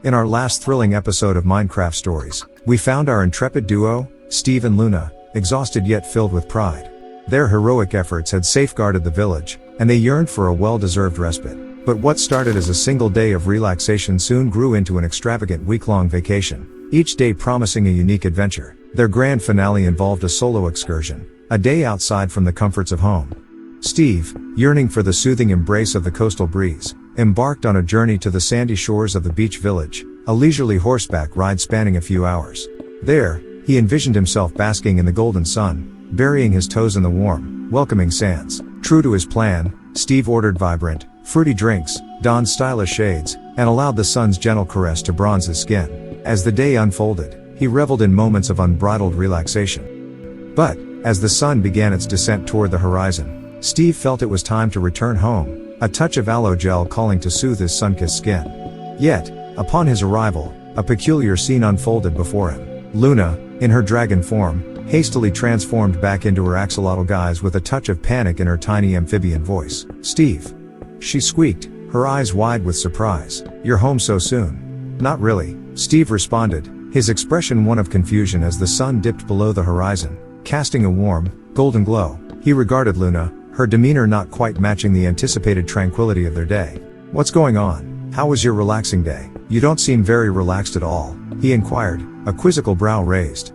In our last thrilling episode of Minecraft Stories, we found our intrepid duo, Steve and Luna, exhausted yet filled with pride. Their heroic efforts had safeguarded the village, and they yearned for a well-deserved respite. But what started as a single day of relaxation soon grew into an extravagant week-long vacation, each day promising a unique adventure. Their grand finale involved a solo excursion, a day outside from the comforts of home. Steve, yearning for the soothing embrace of the coastal breeze, embarked on a journey to the sandy shores of the beach village, a leisurely horseback ride spanning a few hours. There, he envisioned himself basking in the golden sun, burying his toes in the warm, welcoming sands. True to his plan, Steve ordered vibrant, fruity drinks, donned stylish shades, and allowed the sun's gentle caress to bronze his skin. As the day unfolded, he reveled in moments of unbridled relaxation. But, as the sun began its descent toward the horizon, Steve felt it was time to return home, a touch of aloe gel calling to soothe his sun-kissed skin. Yet, upon his arrival, a peculiar scene unfolded before him. Luna, in her dragon form, hastily transformed back into her axolotl guise with a touch of panic in her tiny amphibian voice. "Steve," she squeaked, her eyes wide with surprise. "You're home so soon?" "Not really," Steve responded, his expression one of confusion as the sun dipped below the horizon, casting a warm, golden glow. He regarded Luna, her demeanor not quite matching the anticipated tranquility of their day. "What's going on? How was your relaxing day? You don't seem very relaxed at all," he inquired, a quizzical brow raised.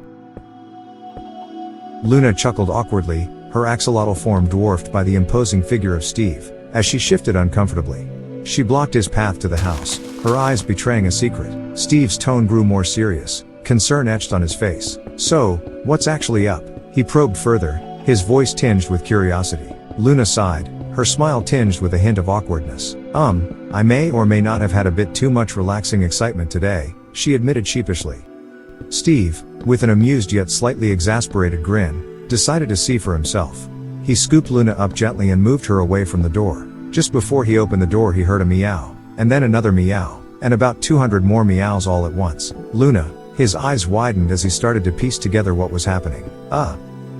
Luna chuckled awkwardly, her axolotl form dwarfed by the imposing figure of Steve, as she shifted uncomfortably. She blocked his path to the house, her eyes betraying a secret. Steve's tone grew more serious, concern etched on his face. "So, what's actually up?" he probed further, his voice tinged with curiosity. Luna sighed, her smile tinged with a hint of awkwardness. I may or may not have had a bit too much relaxing excitement today," she admitted sheepishly. Steve, with an amused yet slightly exasperated grin, decided to see for himself. He scooped Luna up gently and moved her away from the door. Just before he opened the door he heard a meow, and then another meow, and about 200 more meows all at once. Luna, his eyes widened as he started to piece together what was happening.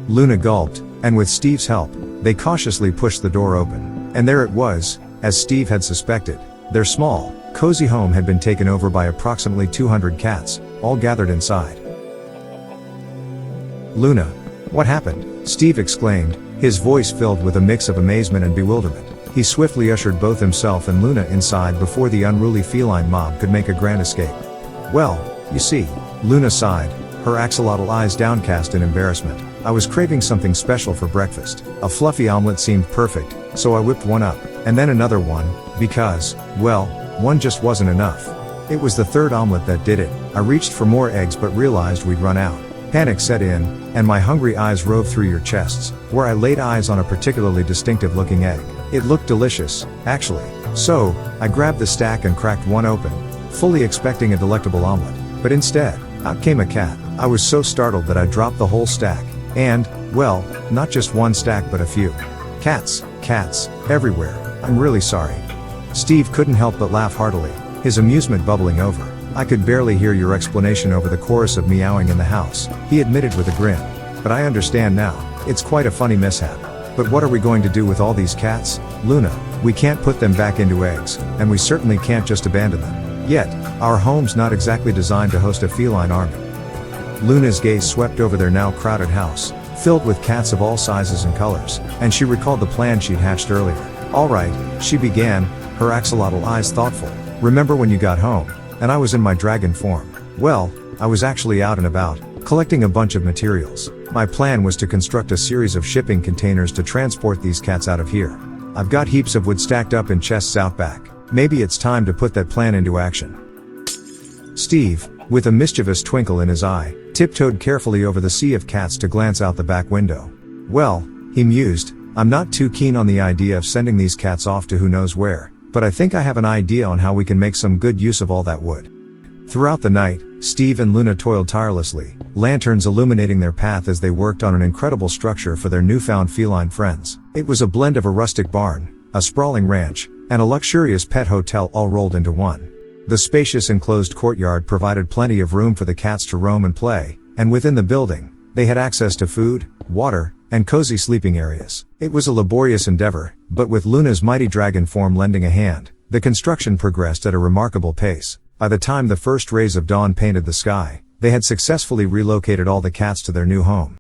Luna gulped, and with Steve's help, they cautiously pushed the door open. And there it was, as Steve had suspected. Their small, cozy home had been taken over by approximately 200 cats, all gathered inside. "Luna, what happened?" Steve exclaimed, his voice filled with a mix of amazement and bewilderment. He swiftly ushered both himself and Luna inside before the unruly feline mob could make a grand escape. "Well, you see," Luna sighed, her axolotl eyes downcast in embarrassment. "I was craving something special for breakfast. A fluffy omelet seemed perfect, so I whipped one up, and then another one, because, well, one just wasn't enough. It was the third omelet that did it. I reached for more eggs but realized we'd run out. Panic set in, and my hungry eyes roved through your chests, where I laid eyes on a particularly distinctive looking egg. It looked delicious, actually. So, I grabbed the stack and cracked one open, fully expecting a delectable omelet. But instead, out came a cat. I was so startled that I dropped the whole stack. And, well, not just one stack but a few. Cats, everywhere. I'm really sorry." Steve couldn't help but laugh heartily, his amusement bubbling over. "I could barely hear your explanation over the chorus of meowing in the house," he admitted with a grin. "But I understand now. It's quite a funny mishap. But what are we going to do with all these cats, Luna? We can't put them back into eggs, and we certainly can't just abandon them. Yet, our home's not exactly designed to host a feline army." Luna's gaze swept over their now crowded house, filled with cats of all sizes and colors, and she recalled the plan she'd hatched earlier. "All right," she began, her axolotl eyes thoughtful. "Remember when you got home, and I was in my dragon form? Well, I was actually out and about, collecting a bunch of materials. My plan was to construct a series of shipping containers to transport these cats out of here. I've got heaps of wood stacked up in chests out back. Maybe it's time to put that plan into action." Steve, with a mischievous twinkle in his eye, tiptoed carefully over the sea of cats to glance out the back window. "Well," he mused, "I'm not too keen on the idea of sending these cats off to who knows where, but I think I have an idea on how we can make some good use of all that wood." Throughout the night, Steve and Luna toiled tirelessly, lanterns illuminating their path as they worked on an incredible structure for their newfound feline friends. It was a blend of a rustic barn, a sprawling ranch, and a luxurious pet hotel all rolled into one. The spacious enclosed courtyard provided plenty of room for the cats to roam and play, and within the building, they had access to food, water, and cozy sleeping areas. It was a laborious endeavor, but with Luna's mighty dragon form lending a hand, the construction progressed at a remarkable pace. By the time the first rays of dawn painted the sky, they had successfully relocated all the cats to their new home.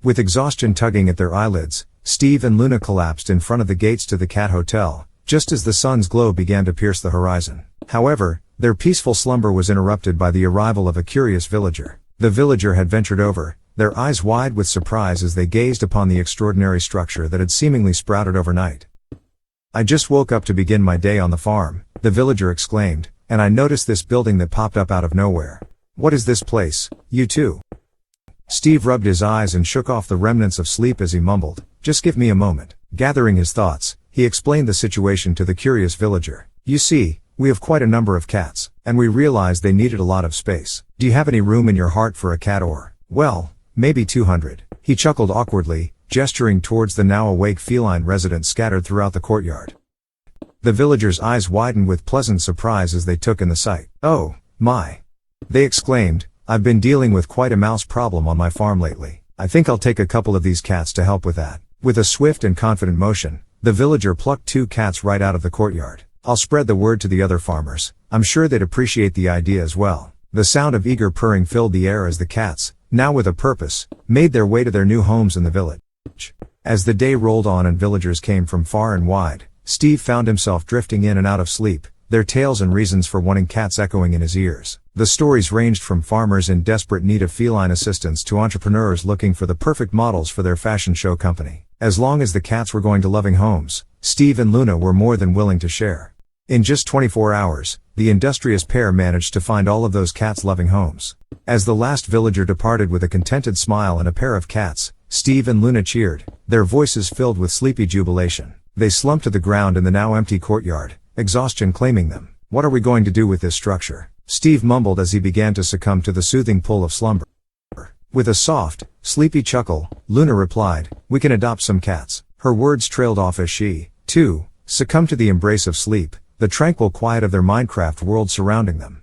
With exhaustion tugging at their eyelids, Steve and Luna collapsed in front of the gates to the cat hotel, just as the sun's glow began to pierce the horizon. However, their peaceful slumber was interrupted by the arrival of a curious villager. The villager had ventured over, their eyes wide with surprise as they gazed upon the extraordinary structure that had seemingly sprouted overnight. "I just woke up to begin my day on the farm," the villager exclaimed, "and I noticed this building that popped up out of nowhere. What is this place, you two?" Steve rubbed his eyes and shook off the remnants of sleep as he mumbled, "Just give me a moment." Gathering his thoughts, he explained the situation to the curious villager. "You see, we have quite a number of cats, and we realized they needed a lot of space. Do you have any room in your heart for a cat or, well, maybe 200? He chuckled awkwardly, gesturing towards the now awake feline residents scattered throughout the courtyard. The villagers' eyes widened with pleasant surprise as they took in the sight. "Oh, my!" they exclaimed, "I've been dealing with quite a mouse problem on my farm lately. I think I'll take a couple of these cats to help with that." With a swift and confident motion, the villager plucked 2 cats right out of the courtyard. "I'll spread the word to the other farmers. I'm sure they'd appreciate the idea as well." The sound of eager purring filled the air as the cats, now with a purpose, made their way to their new homes in the village. As the day rolled on and villagers came from far and wide, Steve found himself drifting in and out of sleep, their tales and reasons for wanting cats echoing in his ears. The stories ranged from farmers in desperate need of feline assistance to entrepreneurs looking for the perfect models for their fashion show company. As long as the cats were going to loving homes, Steve and Luna were more than willing to share. In just 24 hours, the industrious pair managed to find all of those cats loving homes. As the last villager departed with a contented smile and a pair of cats, Steve and Luna cheered, their voices filled with sleepy jubilation. They slumped to the ground in the now empty courtyard, exhaustion claiming them. "What are we going to do with this structure?" Steve mumbled as he began to succumb to the soothing pull of slumber. With a soft, sleepy chuckle, Luna replied, "We can adopt some cats." Her words trailed off as she, too, succumbed to the embrace of sleep, the tranquil quiet of their Minecraft world surrounding them.